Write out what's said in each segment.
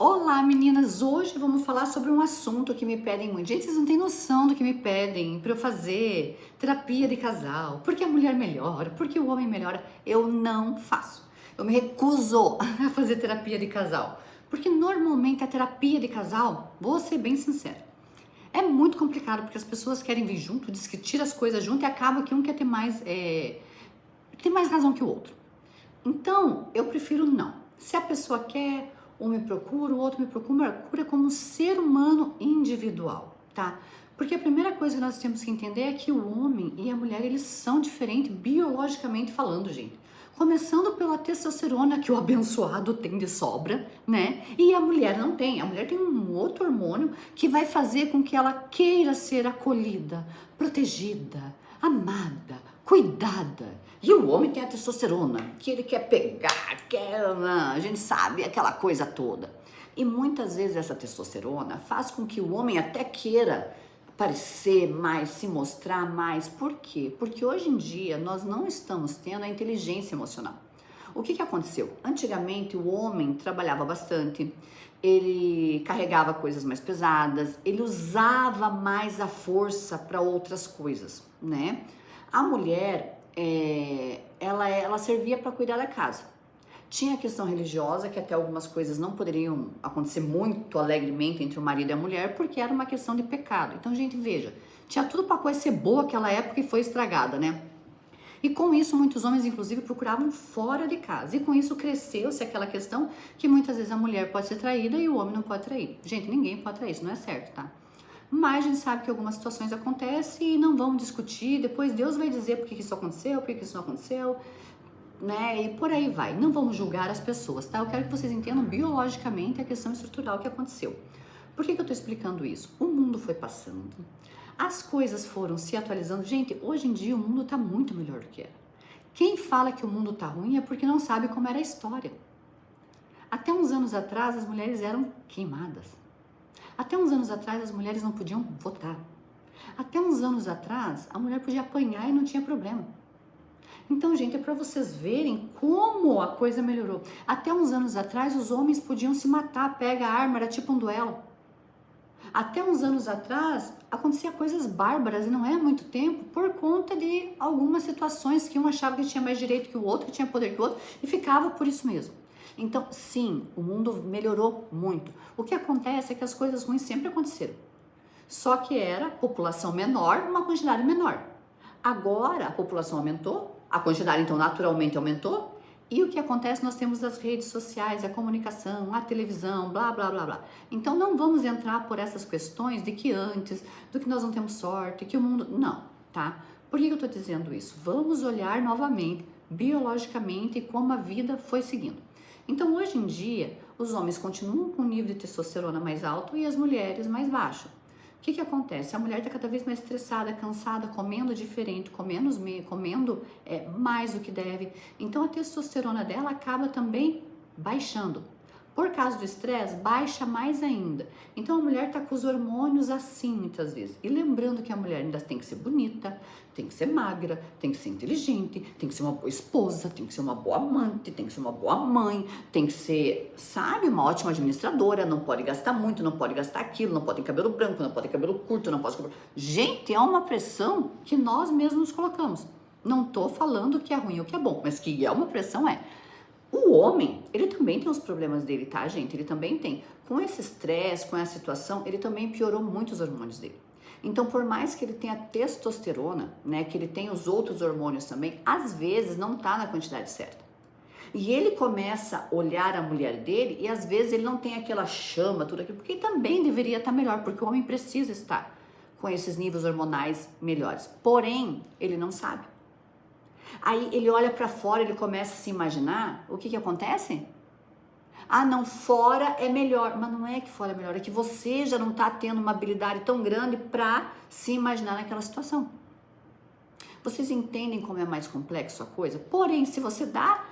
Olá meninas, hoje vamos falar sobre um assunto que me pedem muito. Gente, vocês não têm noção do que me pedem para eu fazer terapia de casal. Porque a mulher melhora, porque o homem melhora. Eu não faço. Eu me recuso a fazer terapia de casal. Porque normalmente a terapia de casal, vou ser bem sincera, é muito complicado porque as pessoas querem vir junto, discutir as coisas junto e acaba que um quer ter tem mais razão que o outro. Então, eu prefiro não. Se a pessoa quer, um me procura, o outro me procura como um ser humano individual, tá? Porque a primeira coisa que nós temos que entender é que o homem e a mulher, eles são diferentes biologicamente falando, gente. Começando pela testosterona que o abençoado tem de sobra, né? E a mulher não tem. A mulher tem um outro hormônio que vai fazer com que ela queira ser acolhida, protegida, amada, cuidada. E o homem tem a testosterona, que ele quer pegar, a gente sabe, aquela coisa toda. E muitas vezes essa testosterona faz com que o homem até queira aparecer mais, se mostrar mais. Por quê? Porque hoje em dia nós não estamos tendo a inteligência emocional. O que aconteceu? Antigamente o homem trabalhava bastante, ele carregava coisas mais pesadas, ele usava mais a força para outras coisas, né? A mulher, ela servia para cuidar da casa. Tinha a questão religiosa, que até algumas coisas não poderiam acontecer muito alegremente entre o marido e a mulher, porque era uma questão de pecado. Então, gente, veja, tinha tudo para coisa ser boa aquela época e foi estragada, né? E com isso, muitos homens, inclusive, procuravam fora de casa. E com isso, cresceu-se aquela questão que muitas vezes a mulher pode ser traída e o homem não pode trair. Gente, ninguém pode trair, isso não é certo, tá? Mas a gente sabe que algumas situações acontecem e não vamos discutir. Depois Deus vai dizer por que isso aconteceu, por que isso não aconteceu, né? E por aí vai. Não vamos julgar as pessoas, tá? Eu quero que vocês entendam biologicamente a questão estrutural que aconteceu. Por que eu tô explicando isso? O mundo foi passando, as coisas foram se atualizando. Gente, hoje em dia o mundo tá muito melhor do que era. Quem fala que o mundo tá ruim é porque não sabe como era a história. Até uns anos atrás as mulheres eram queimadas. Até uns anos atrás as mulheres não podiam votar. Até uns anos atrás a mulher podia apanhar e não tinha problema. Então, gente, é para vocês verem como a coisa melhorou. Até uns anos atrás os homens podiam se matar, pega a arma, era tipo um duelo. Até uns anos atrás acontecia coisas bárbaras e não é muito tempo por conta de algumas situações que um achava que tinha mais direito que o outro, que tinha poder que o outro e ficava por isso mesmo. Então, sim, o mundo melhorou muito. O que acontece é que as coisas ruins sempre aconteceram. Só que era população menor, uma quantidade menor. Agora a população aumentou, a quantidade então naturalmente aumentou. E o que acontece? Nós temos as redes sociais, a comunicação, a televisão, blá, blá, blá, blá. Então não vamos entrar por essas questões de que antes, do que nós não temos sorte, que o mundo... Não, tá? Por que eu tô dizendo isso? Vamos olhar novamente, biologicamente, como a vida foi seguindo. Então hoje em dia, os homens continuam com o nível de testosterona mais alto e as mulheres mais baixo. O que acontece? A mulher está cada vez mais estressada, cansada, comendo diferente, comendo mais do que deve. Então a testosterona dela acaba também baixando. Por causa do estresse, baixa mais ainda. Então a mulher está com os hormônios assim muitas vezes. E lembrando que a mulher ainda tem que ser bonita, tem que ser magra, tem que ser inteligente, tem que ser uma boa esposa, tem que ser uma boa amante, tem que ser uma boa mãe, tem que ser, sabe, uma ótima administradora, não pode gastar muito, não pode gastar aquilo, não pode ter cabelo branco, não pode ter cabelo curto, não pode ter cabelo... Gente, é uma pressão que nós mesmos colocamos. Não tô falando que é ruim ou que é bom, mas que é uma pressão, é. O homem, ele também tem os problemas dele, tá, gente? Ele também tem. Com esse estresse, com essa situação, ele também piorou muito os hormônios dele. Então, por mais que ele tenha testosterona, né, que ele tenha os outros hormônios também, às vezes não tá na quantidade certa. E ele começa a olhar a mulher dele e às vezes ele não tem aquela chama, tudo aquilo, porque ele também deveria estar melhor, porque o homem precisa estar com esses níveis hormonais melhores. Porém, ele não sabe. Aí ele olha para fora, ele começa a se imaginar, o que acontece? Ah, não, fora é melhor. Mas não é que fora é melhor, é que você já não tá tendo uma habilidade tão grande para se imaginar naquela situação. Vocês entendem como é mais complexo a coisa? Porém, se você dá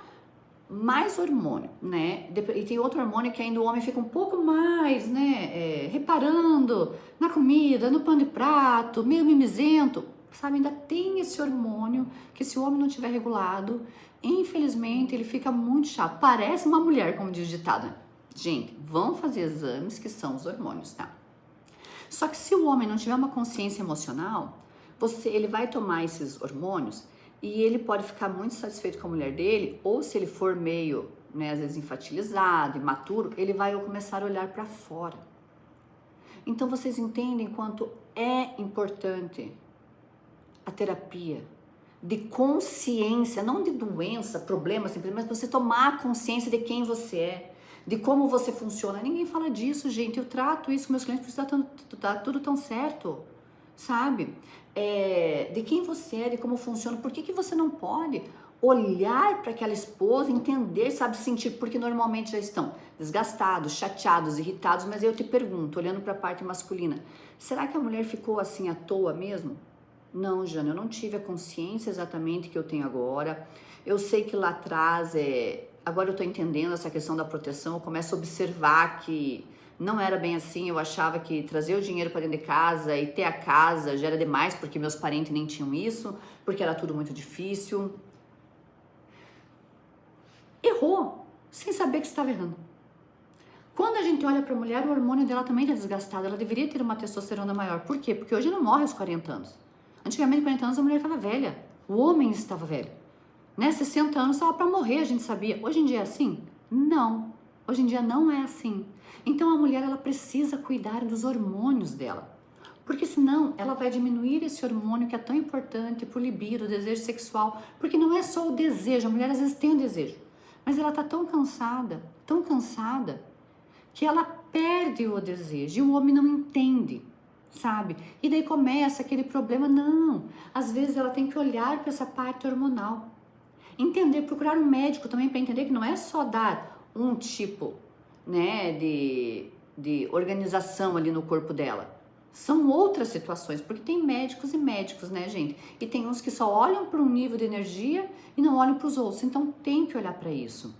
mais hormônio, né? E tem outro hormônio que ainda o homem fica um pouco mais, né? Reparando na comida, no pano de prato, meio mimizento. Sabe, ainda tem esse hormônio que se o homem não tiver regulado, infelizmente ele fica muito chato. Parece uma mulher, como diz o ditado. Gente, vão fazer exames que são os hormônios, tá? Só que se o homem não tiver uma consciência emocional, ele vai tomar esses hormônios e ele pode ficar muito satisfeito com a mulher dele, ou se ele for meio, né, às vezes infantilizado, imaturo, ele vai começar a olhar para fora. Então vocês entendem quanto é importante a terapia de consciência, não de doença, problema, simplesmente, mas você tomar consciência de quem você é, de como você funciona. Ninguém fala disso, gente. Eu trato isso com meus clientes porque tá tudo tão certo, sabe? De quem você é, de como funciona. Por que você não pode olhar para aquela esposa, entender, sabe, sentir? Porque normalmente já estão desgastados, chateados, irritados. Mas eu te pergunto, olhando para a parte masculina, será que a mulher ficou assim à toa mesmo? Não, Jana, eu não tive a consciência exatamente que eu tenho agora. Eu sei que lá atrás, agora eu tô entendendo essa questão da proteção, eu começo a observar que não era bem assim. Eu achava que trazer o dinheiro para dentro de casa e ter a casa já era demais, porque meus parentes nem tinham isso, porque era tudo muito difícil. Errou, sem saber que estava errando. Quando a gente olha para a mulher, o hormônio dela também está desgastado, ela deveria ter uma testosterona maior. Por quê? Porque hoje não morre aos 40 anos. Antigamente, 40 anos, a mulher estava velha, o homem estava velho. Né? 60 anos estava para morrer, a gente sabia. Hoje em dia é assim? Não. Hoje em dia não é assim. Então a mulher, ela precisa cuidar dos hormônios dela. Porque senão ela vai diminuir esse hormônio que é tão importante pro libido, o desejo sexual. Porque não é só o desejo, a mulher às vezes tem o desejo. Mas ela tá tão cansada, que ela perde o desejo e o homem não entende. Sabe? E daí começa aquele problema. Não, às vezes ela tem que olhar para essa parte hormonal, entender, procurar um médico também para entender que não é só dar um tipo, né, de organização ali no corpo dela. São outras situações, porque tem médicos e médicos, né, gente? E tem uns que só olham para um nível de energia e não olham para os outros. Então tem que olhar para isso.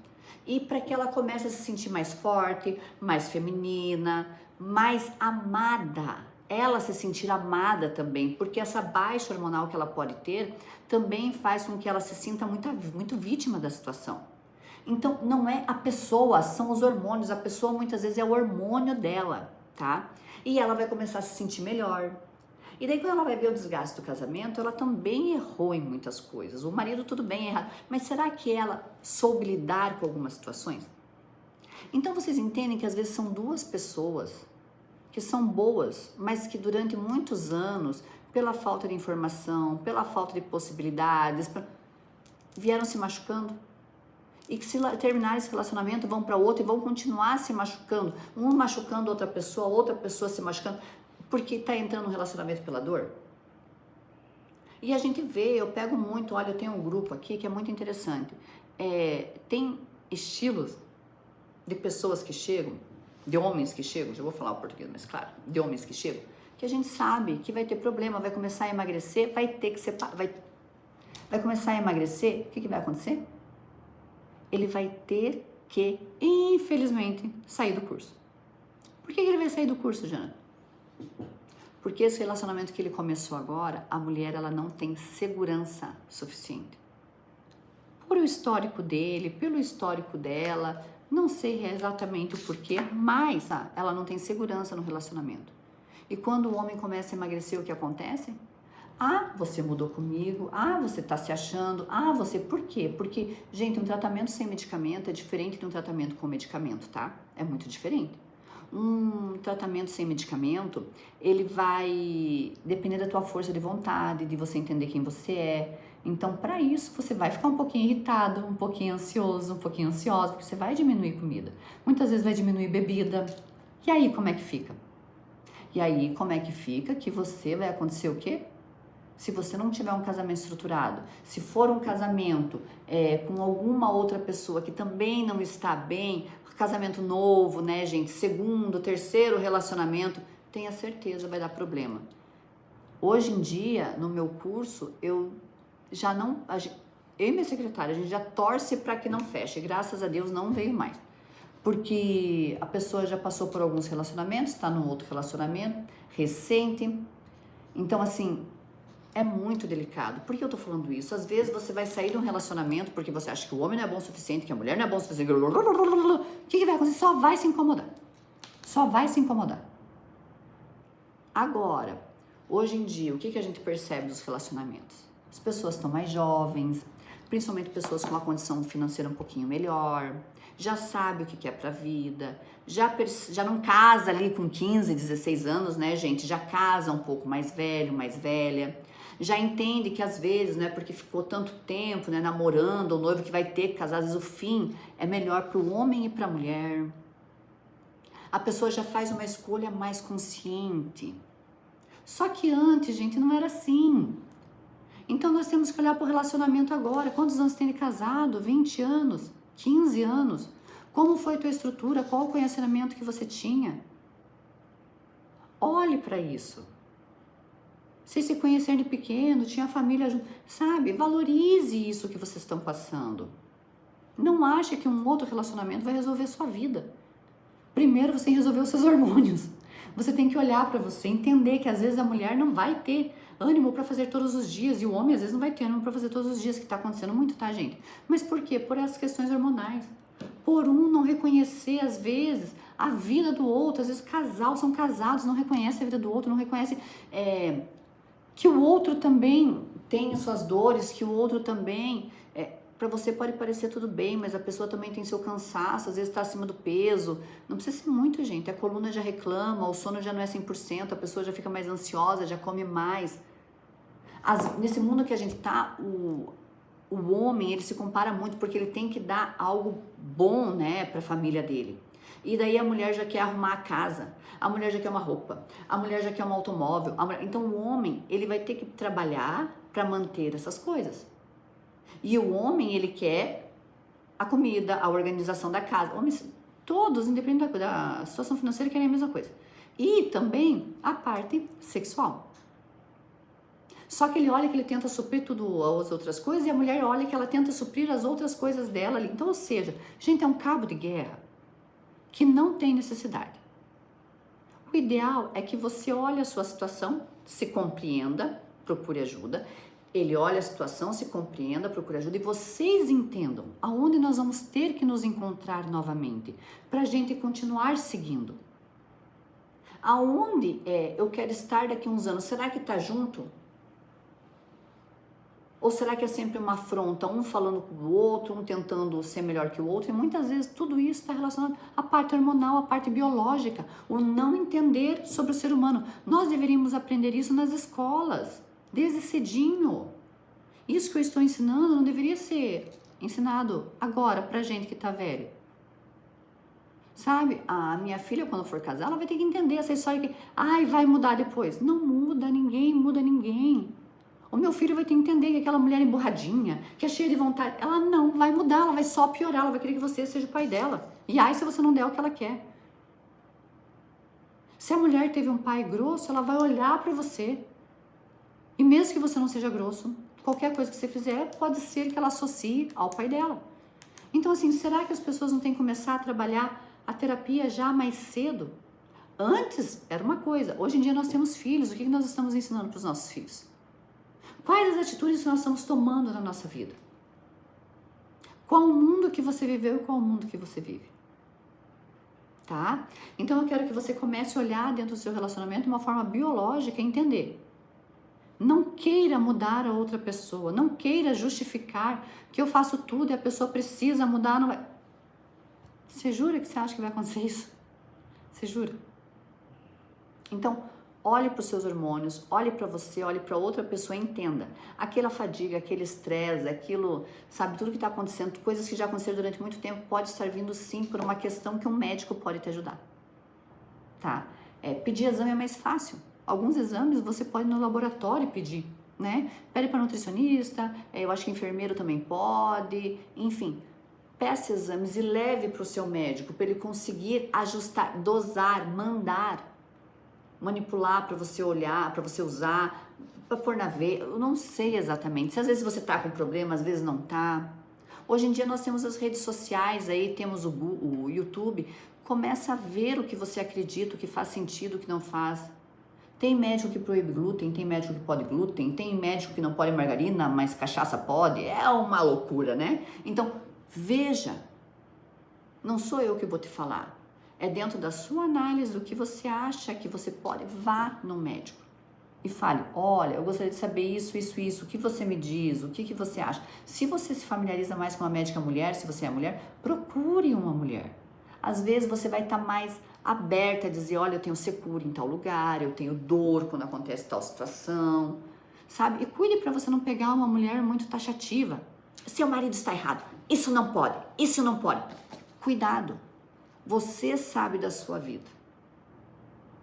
E para que ela comece a se sentir mais forte, mais feminina, mais amada. Ela se sentir amada também, porque essa baixa hormonal que ela pode ter também faz com que ela se sinta muito vítima da situação. Então, não é a pessoa, são os hormônios. A pessoa muitas vezes é o hormônio dela, tá? E ela vai começar a se sentir melhor. E daí quando ela vai ver o desgaste do casamento, ela também errou em muitas coisas. O marido tudo bem, errado. Mas será que ela soube lidar com algumas situações? Então, vocês entendem que às vezes são duas pessoas que são boas, mas que durante muitos anos, pela falta de informação, pela falta de possibilidades, vieram se machucando. E que se terminar esse relacionamento, vão para outro e vão continuar se machucando. Um machucando outra pessoa se machucando, porque está entrando no relacionamento pela dor. E a gente vê, eu pego muito, olha, eu tenho um grupo aqui que é muito interessante. Tem estilos de pessoas que chegam, de homens que chegam, já vou falar o português, mas claro, de homens que chegam, que a gente sabe que vai ter problema, vai começar a emagrecer, vai ter que separar, vai começar a emagrecer, o que vai acontecer? Ele vai ter que, infelizmente, sair do curso. Por que ele vai sair do curso, Jana? Porque esse relacionamento que ele começou agora, a mulher, ela não tem segurança suficiente. Por o histórico dele, pelo histórico dela, não sei exatamente o porquê, mas ela não tem segurança no relacionamento. E quando o homem começa a emagrecer, o que acontece? Você mudou comigo. Você tá se achando. Você... Por quê? Porque, gente, um tratamento sem medicamento é diferente de um tratamento com medicamento, tá? É muito diferente. Um tratamento sem medicamento, ele vai depender da tua força de vontade, de você entender quem você é. Então, para isso, você vai ficar um pouquinho irritado, um pouquinho ansioso, um pouquinho ansiosa, porque você vai diminuir comida. Muitas vezes vai diminuir bebida. E aí, como é que fica? E aí, como é que fica? Que você vai acontecer o quê? Se você não tiver um casamento estruturado, se for um casamento com alguma outra pessoa que também não está bem, casamento novo, né, gente? Segundo, terceiro relacionamento, tenha certeza, vai dar problema. Hoje em dia, no meu curso, eu e minha secretária, a gente já torce para que não feche. Graças a Deus não veio mais. Porque a pessoa já passou por alguns relacionamentos, está num outro relacionamento recente. Então, assim, é muito delicado. Por que eu tô falando isso? Às vezes você vai sair de um relacionamento porque você acha que o homem não é bom o suficiente, que a mulher não é bom o suficiente. O que vai acontecer? Só vai se incomodar. Só vai se incomodar. Agora, hoje em dia, o que a gente percebe dos relacionamentos? As pessoas estão mais jovens, principalmente pessoas com uma condição financeira um pouquinho melhor, já sabe o que é pra vida, já não casa ali com 15, 16 anos, né, gente? Já casa um pouco mais velho, mais velha. Já entende que às vezes, né, porque ficou tanto tempo, né, namorando, o noivo que vai ter que casar, às vezes o fim é melhor para o homem e para a mulher. A pessoa já faz uma escolha mais consciente. Só que antes, gente, não era assim. Então nós temos que olhar para o relacionamento agora. Quantos anos tem de casado? 20 anos? 15 anos? Como foi a tua estrutura? Qual o conhecimento que você tinha? Olhe para isso. Vocês se conheceram de pequeno, tinha família junto, sabe? Valorize isso que vocês estão passando. Não ache que um outro relacionamento vai resolver a sua vida. Primeiro você tem que resolver os seus hormônios. Você tem que olhar para você, entender que às vezes a mulher não vai ter ânimo para fazer todos os dias e o homem às vezes não vai ter ânimo para fazer todos os dias, que está acontecendo muito, tá, gente? Mas por quê? Por essas questões hormonais. Por um não reconhecer, às vezes, a vida do outro. Às vezes são casados, não reconhecem a vida do outro, não reconhecem que o outro também tem as suas dores, que o outro também... Para você pode parecer tudo bem, mas a pessoa também tem seu cansaço, às vezes está acima do peso. Não precisa ser muito, gente. A coluna já reclama, o sono já não é 100%, a pessoa já fica mais ansiosa, já come mais. Nesse mundo que a gente tá, o homem, ele se compara muito porque ele tem que dar algo bom, né, para a família dele. E daí a mulher já quer arrumar a casa, a mulher já quer uma roupa, a mulher já quer um automóvel. Então o homem, ele vai ter que trabalhar para manter essas coisas. E o homem, ele quer a comida, a organização da casa. Homens, todos, independente da situação financeira, querem a mesma coisa. E também a parte sexual. Só que ele olha que ele tenta suprir tudo as outras coisas e a mulher olha que ela tenta suprir as outras coisas dela ali. Então, ou seja, gente, é um cabo de guerra que não tem necessidade. O ideal é que você olhe a sua situação, se compreenda, procure ajuda. Ele olha a situação, se compreenda, procure ajuda e vocês entendam aonde nós vamos ter que nos encontrar novamente para a gente continuar seguindo. Aonde eu quero estar daqui a uns anos? Será que tá junto? Ou será que é sempre uma afronta, um falando com o outro, um tentando ser melhor que o outro? E muitas vezes tudo isso está relacionado à parte hormonal, à parte biológica, o não entender sobre o ser humano. Nós deveríamos aprender isso nas escolas, desde cedinho. Isso que eu estou ensinando não deveria ser ensinado agora pra gente que tá velho. Sabe, a minha filha quando for casar, ela vai ter que entender essa história que, vai mudar depois. Não muda ninguém. O meu filho vai ter que entender que aquela mulher emburradinha, que é cheia de vontade, ela não vai mudar, ela vai só piorar, ela vai querer que você seja o pai dela. E se você não der o que ela quer. Se a mulher teve um pai grosso, ela vai olhar pra você. E mesmo que você não seja grosso, qualquer coisa que você fizer, pode ser que ela associe ao pai dela. Então, assim, será que as pessoas não têm que começar a trabalhar a terapia já mais cedo? Antes era uma coisa, hoje em dia nós temos filhos, o que nós estamos ensinando para os nossos filhos? Quais as atitudes que nós estamos tomando na nossa vida? Qual o mundo que você viveu e qual o mundo que você vive? Tá? Então eu quero que você comece a olhar dentro do seu relacionamento de uma forma biológica e entender. Não queira mudar a outra pessoa, não queira justificar que eu faço tudo e a pessoa precisa mudar, não vai. Você jura que você acha que vai acontecer isso? Você jura? Então, olhe para os seus hormônios, olhe para você, olhe para outra pessoa e entenda. Aquela fadiga, aquele estresse, aquilo, sabe, tudo que está acontecendo, coisas que já aconteceram durante muito tempo, pode estar vindo sim por uma questão que um médico pode te ajudar. Tá? Pedir exame é mais fácil. Alguns exames você pode ir no laboratório pedir, né? Pede para nutricionista, eu acho que enfermeiro também pode, enfim. Peça exames e leve para o seu médico, para ele conseguir ajustar, dosar, mandar, manipular para você olhar, para você usar, para pôr na veia, eu não sei exatamente. Se às vezes você tá com problema, às vezes não tá. Hoje em dia nós temos as redes sociais, aí temos o YouTube, começa a ver o que você acredita, o que faz sentido, o que não faz. Tem médico que proíbe glúten, tem médico que pode glúten, tem médico que não pode margarina, mas cachaça pode, é uma loucura, né? Então, veja, Não sou eu que vou te falar. É dentro da sua análise do que você acha que você pode. Vá no médico e fale, olha, eu gostaria de saber isso, isso, isso. O que você me diz? O que você acha? Se você se familiariza mais com uma médica mulher, se você é mulher, procure uma mulher. Às vezes você vai estar mais aberta a dizer, olha, eu tenho secura em tal lugar, eu tenho dor quando acontece tal situação, sabe? E cuide para você não pegar uma mulher muito taxativa. Seu marido está errado, isso não pode, isso não pode. Cuidado, você sabe da sua vida.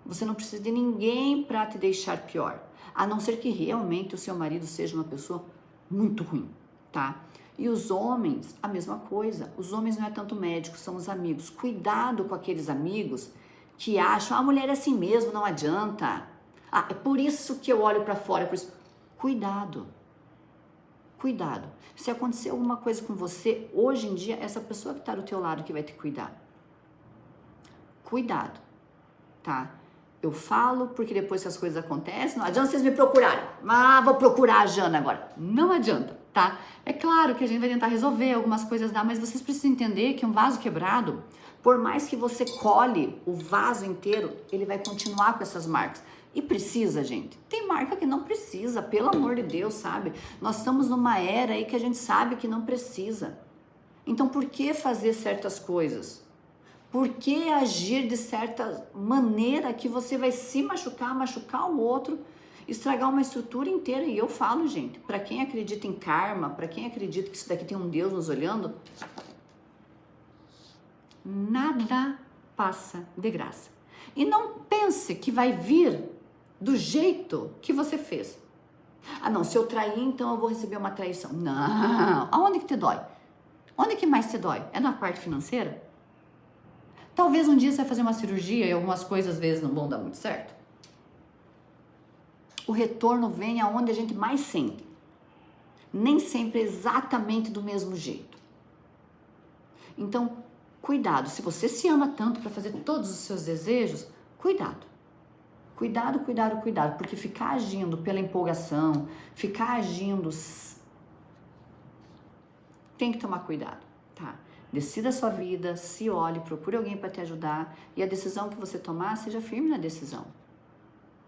Você não precisa de ninguém para te deixar pior, a não ser que realmente o seu marido seja uma pessoa muito ruim, tá? E os homens, a mesma coisa. Os homens não é tanto médicos, são os amigos. Cuidado com aqueles amigos que acham, a mulher é assim mesmo, não adianta. Ah, é por isso que eu olho para fora, é por isso. Cuidado. Cuidado. Se acontecer alguma coisa com você, hoje em dia, essa pessoa que está do teu lado que vai te cuidar. Cuidado, tá? Eu falo porque depois que as coisas acontecem, não adianta vocês me procurarem. Ah, vou procurar a Jana agora. Não adianta, tá? É claro que a gente vai tentar resolver algumas coisas, mas vocês precisam entender que um vaso quebrado, por mais que você colhe o vaso inteiro, ele vai continuar com essas marcas. E precisa, gente. Tem marca que não precisa, pelo amor de Deus, sabe? Nós estamos numa era aí que a gente sabe que não precisa. Então, por que fazer certas coisas? Por que agir de certa maneira que você vai se machucar, machucar o outro, estragar uma estrutura inteira? E eu falo, gente, para quem acredita em karma, para quem acredita que isso daqui tem um Deus nos olhando, nada passa de graça. E não pense que vai vir do jeito que você fez. Ah, não, se eu trair, então eu vou receber uma traição. Não, aonde que te dói? Onde que mais te dói? É na parte financeira? Talvez um dia você vai fazer uma cirurgia e algumas coisas às vezes não vão dar muito certo. O retorno vem aonde a gente mais sente. Nem sempre exatamente do mesmo jeito. Então, cuidado. Se você se ama tanto para fazer todos os seus desejos, cuidado. Cuidado, cuidado, cuidado. Porque ficar agindo pela empolgação, ficar agindo... Tem que tomar cuidado, tá? Decida a sua vida, se olhe, procure alguém para te ajudar e a decisão que você tomar, seja firme na decisão,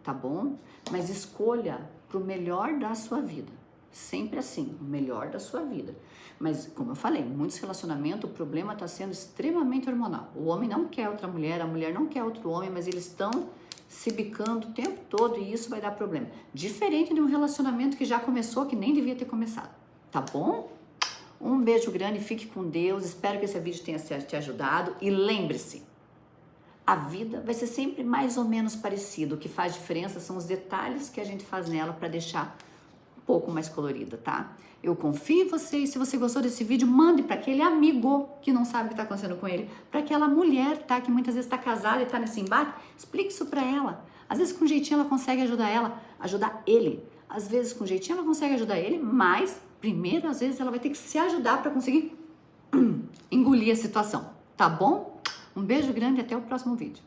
tá bom? Mas escolha pro melhor da sua vida, sempre assim, o melhor da sua vida. Mas, como eu falei, em muitos relacionamentos o problema está sendo extremamente hormonal. O homem não quer outra mulher, a mulher não quer outro homem, mas eles estão se bicando o tempo todo e isso vai dar problema. Diferente de um relacionamento que já começou, que nem devia ter começado, tá bom? Um beijo grande, fique com Deus, espero que esse vídeo tenha te ajudado e lembre-se, a vida vai ser sempre mais ou menos parecida, o que faz diferença são os detalhes que a gente faz nela para deixar um pouco mais colorida, tá? Eu confio em você e se você gostou desse vídeo, mande para aquele amigo que não sabe o que está acontecendo com ele, para aquela mulher, tá? Que muitas vezes está casada e está nesse embate, explique isso para ela. Às vezes com jeitinho ela consegue ajudar ele. Às vezes com jeitinho ela consegue ajudar ele, mas... primeiro, às vezes, ela vai ter que se ajudar para conseguir engolir a situação, tá bom? Um beijo grande e até o próximo vídeo.